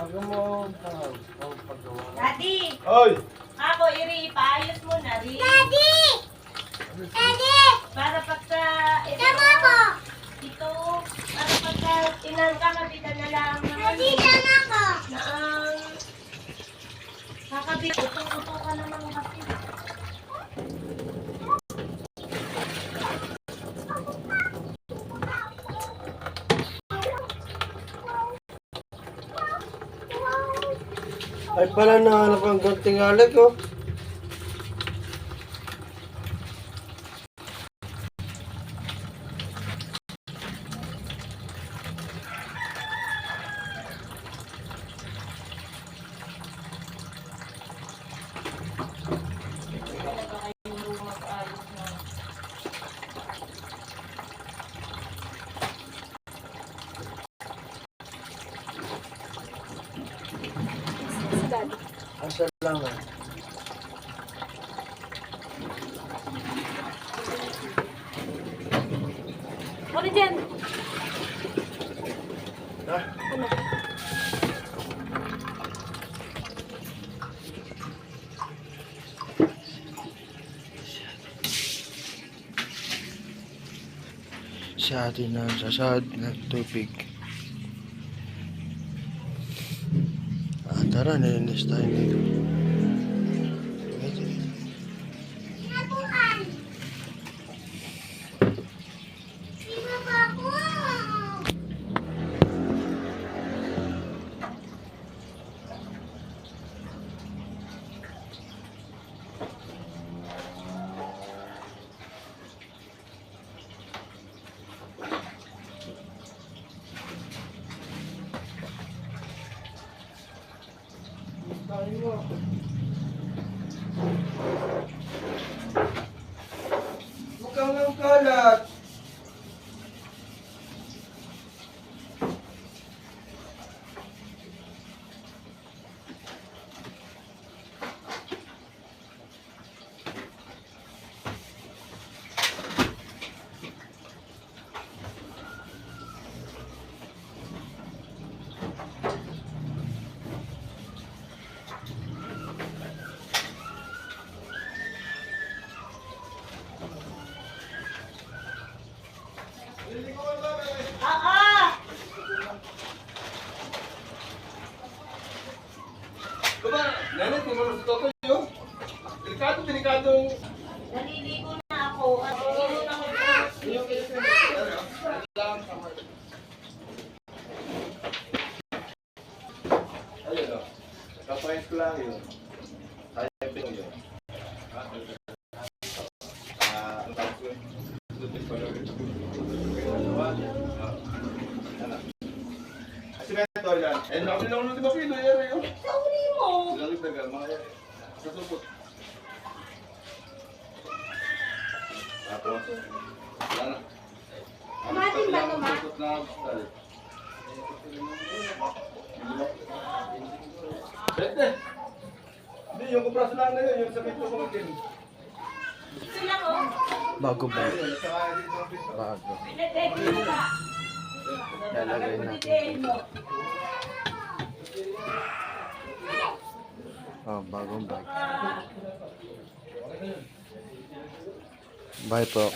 Bago mo paggawa. Daddy! Oy! Ako, Iri, ipaayos mo na rin. Daddy! Daddy! Para pagka... Tama ko! Ito, para pagka tinangka, mabita na lang naman. Daddy, tama ko! Na ang... Kakabit, utong-uto ka naman kasi. Ay pala nahanap ang gunting alak oh. Asa lang ah. Ano dyan? Ha? Ano? Sa atin na sasad ng tubig. Tara, nilinis tayo dito. Nabukan! Sino ba ako? Mukhang ang kalat. Diba, nanay, tumulong sa toto yun. Delikado. Naliligo na ako. At ino na ako. Ayun o. Kapayos ko lang yun. Hayapin mo yun. Ang tawag ko yun. Lutis pa lang. Asimento yan. Eh, nakapin lang ba pino yun? Sa uli mo. Lalagdag tagal, mga yan. Sa supot. Tapos, wala na. Kumatin ba ito, ma? Supot na abstal. Pwede. Hindi, yung kupraso lang na yun, yung sa pito ko matin. Ito lang oh. Bago ba? Ayun, saka dito ang pito. Bago. Pinatake mo ba? Lalagay natin. Pinatake mo. Oh, bagong bag. Bye po.